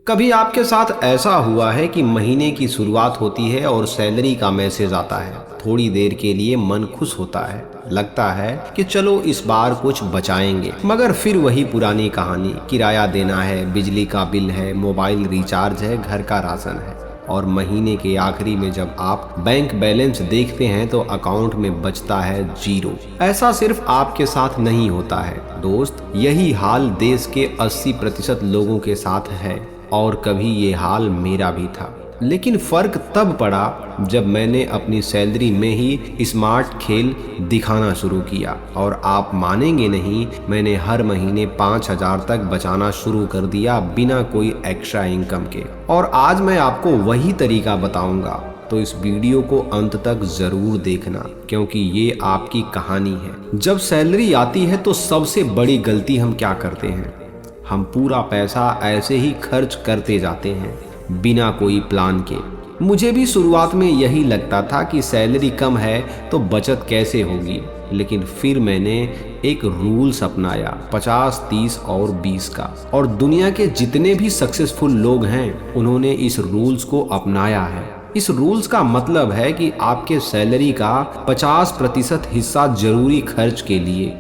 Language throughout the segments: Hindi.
कभी आपके साथ ऐसा हुआ है कि महीने की शुरुआत होती है और सैलरी का मैसेज आता है। थोड़ी देर के लिए मन खुश होता है, लगता है कि चलो इस बार कुछ बचाएंगे, मगर फिर वही पुरानी कहानी, किराया देना है, बिजली का बिल है, मोबाइल रिचार्ज है, घर का राशन है। और महीने के आखिरी में जब आप बैंक बैलेंस देखते हैं तो अकाउंट में बचता है 0। ऐसा सिर्फ आपके साथ नहीं होता है दोस्त, यही हाल देश के 80% लोगों के साथ है। और कभी ये हाल मेरा भी था, लेकिन फर्क तब पड़ा जब मैंने अपनी सैलरी में ही स्मार्ट खेल दिखाना शुरू किया। और आप मानेंगे नहीं, मैंने हर महीने 5,000 तक बचाना शुरू कर दिया बिना कोई एक्स्ट्रा इनकम के। और आज मैं आपको वही तरीका बताऊंगा, तो इस वीडियो को अंत तक जरूर देखना, क्योंकि ये आपकी कहानी है। जब सैलरी आती है तो सबसे बड़ी गलती हम क्या करते हैं, हम पूरा पैसा ऐसे ही खर्च करते जाते हैं बिना कोई प्लान के। मुझे भी शुरुआत में यही लगता था कि सैलरी कम है तो बचत कैसे होगी, लेकिन फिर मैंने एक रूल्स अपनाया, 50, 30 और 20 का। और दुनिया के जितने भी सक्सेसफुल लोग हैं उन्होंने इस रूल्स को अपनाया है। इस रूल्स का मतलब है कि आपके सैलरी का 50% हिस्सा जरूरी खर्च के लिए,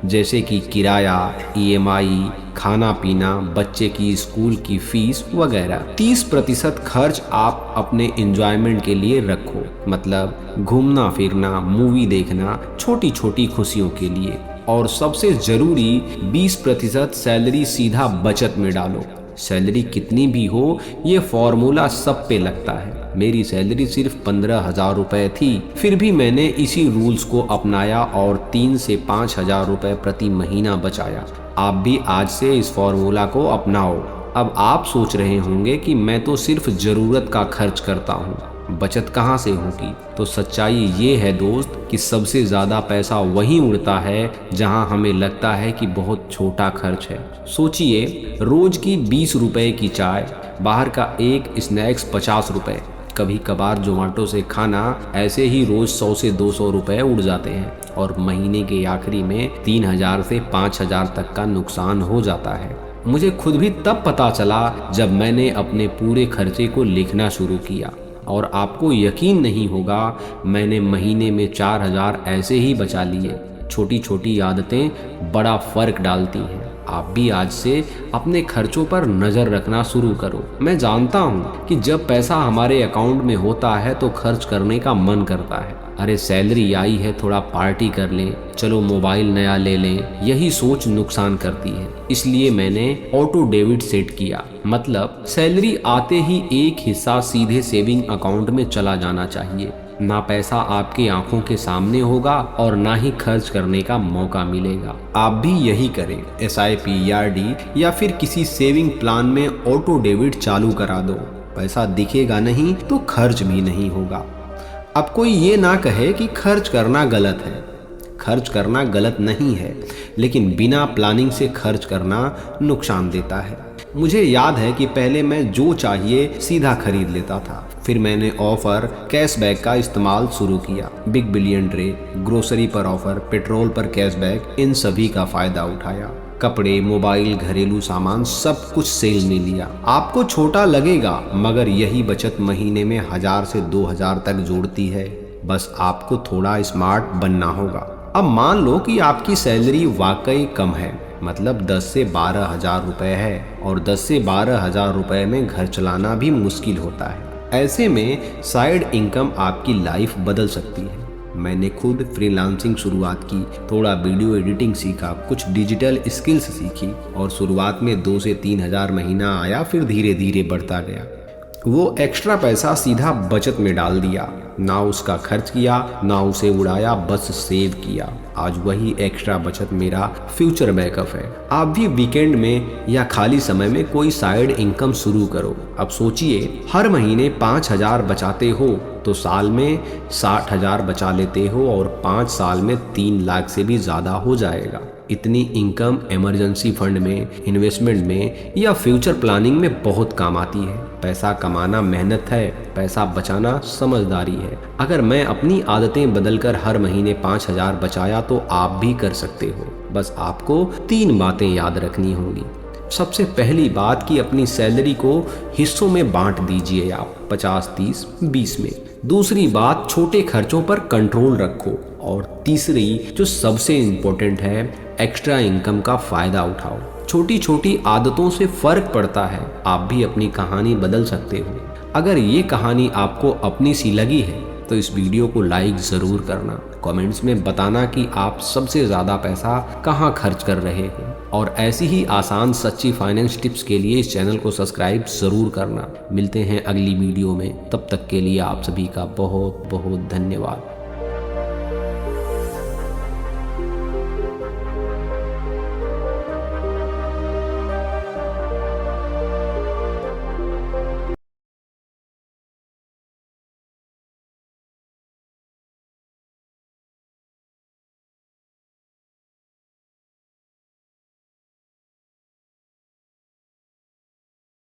जैसे कि किराया, EMI, खाना पीना, बच्चे की स्कूल की फीस वगैरह। 30% खर्च आप अपने एंजॉयमेंट के लिए रखो, मतलब घूमना फिरना, मूवी देखना, छोटी छोटी खुशियों के लिए। और सबसे जरूरी 20% सैलरी सीधा बचत में डालो। सैलरी कितनी भी हो, ये फॉर्मूला सब पे लगता है। मेरी सैलरी सिर्फ 15,000 रुपए थी, फिर भी मैंने इसी रूल्स को अपनाया और 3 से 5,000 रुपए प्रति महीना बचाया। आप भी आज से इस फॉर्मूला को अपनाओ। अब आप सोच रहे होंगे कि मैं तो सिर्फ जरूरत का खर्च करता हूँ, बचत कहाँ से होगी। तो सच्चाई ये है दोस्त कि सबसे ज़्यादा पैसा वहीं उड़ता है जहाँ हमें लगता है कि बहुत छोटा खर्च है। सोचिए, रोज की 20 रुपए की चाय, बाहर का एक स्नैक्स 50 रुपए, कभी कभार जोमेटो से खाना, ऐसे ही रोज 100 से 200 रुपए उड़ जाते हैं। और महीने के आखिरी में 3,000 से 5,000 तक का नुकसान हो जाता है। मुझे खुद भी तब पता चला जब मैंने अपने पूरे खर्चे को लिखना शुरू किया। और आपको यकीन नहीं होगा, मैंने महीने में 4,000 ऐसे ही बचा लिए। छोटी छोटी आदतें बड़ा फर्क डालती हैं। आप भी आज से अपने खर्चों पर नज़र रखना शुरू करो। मैं जानता हूँ कि जब पैसा हमारे अकाउंट में होता है तो खर्च करने का मन करता है। अरे सैलरी आई है, थोड़ा पार्टी कर लें, चलो मोबाइल नया ले लें। यही सोच नुकसान करती है। इसलिए मैंने ऑटो डेबिट सेट किया, मतलब सैलरी आते ही एक हिस्सा सीधे सेविंग अकाउंट में चला जाना चाहिए। ना पैसा आपकी आंखों के सामने होगा और ना ही खर्च करने का मौका मिलेगा। आप भी यही करें, SIP, RD या फिर किसी सेविंग प्लान में ऑटो डेबिट चालू करा दो। पैसा दिखेगा नहीं तो खर्च भी नहीं होगा। अब कोई ये ना कहे कि खर्च करना गलत है। खर्च करना गलत नहीं है, लेकिन बिना प्लानिंग से खर्च करना नुकसान देता है। मुझे याद है कि पहले मैं जो चाहिए सीधा खरीद लेता था। फिर मैंने ऑफर, कैशबैक का इस्तेमाल शुरू किया। बिग बिलियन डे, ग्रोसरी पर ऑफर, पेट्रोल पर कैशबैक, इन सभी का फायदा उठाया। कपड़े, मोबाइल, घरेलू सामान, सब कुछ सेल में लिया। आपको छोटा लगेगा, मगर यही बचत महीने में 1,000 से 2,000 तक जोड़ती है। बस आपको थोड़ा स्मार्ट बनना होगा। अब मान लो कि आपकी सैलरी वाकई कम है, मतलब 10 से 12,000 रुपए है, और 10 से 12,000 रुपए में घर चलाना भी मुश्किल होता है। ऐसे में साइड इनकम आपकी लाइफ बदल सकती है। मैंने खुद फ्रीलांसिंग शुरुआत की, थोड़ा वीडियो एडिटिंग सीखा, कुछ डिजिटल स्किल्स सीखी, और शुरुआत में 2 से 3,000 महीना आया, फिर धीरे धीरे बढ़ता गया। वो एक्स्ट्रा पैसा सीधा बचत में डाल दिया, ना उसका खर्च किया ना उसे उड़ाया, बस सेव किया। आज वही एक्स्ट्रा बचत मेरा फ्यूचर बैकअप है। आप भी वीकेंड में या खाली समय में कोई साइड इनकम शुरू करो। अब सोचिए, हर महीने 5,000 बचाते हो तो साल में 60,000 बचा लेते हो, और 5 साल में 3 लाख से भी ज़्यादा हो जाएगा। इतनी इनकम इमरजेंसी फंड में, इन्वेस्टमेंट में या फ्यूचर प्लानिंग में बहुत काम आती है। पैसा कमाना मेहनत है, पैसा बचाना समझदारी है। अगर मैं अपनी आदतें बदलकर हर महीने 5,000 बचाया तो आप भी कर सकते हो। बस आपको 3 बातें याद रखनी होंगी। सबसे पहली बात कि अपनी सैलरी को हिस्सों में बांट दीजिए आप 50-30-20 में। दूसरी बात, छोटे खर्चों पर कंट्रोल रखो। और तीसरी जो सबसे इम्पोर्टेंट है, एक्स्ट्रा इनकम का फ़ायदा उठाओ। छोटी छोटी आदतों से फ़र्क पड़ता है, आप भी अपनी कहानी बदल सकते हो। अगर ये कहानी आपको अपनी सी लगी है तो इस वीडियो को लाइक ज़रूर करना। कमेंट्स में बताना कि आप सबसे ज़्यादा पैसा कहाँ खर्च कर रहे हो। और ऐसी ही आसान सच्ची फाइनेंस टिप्स के लिए इस चैनल को सब्सक्राइब ज़रूर करना। मिलते हैं अगली वीडियो में, तब तक के लिए आप सभी का बहुत बहुत धन्यवाद।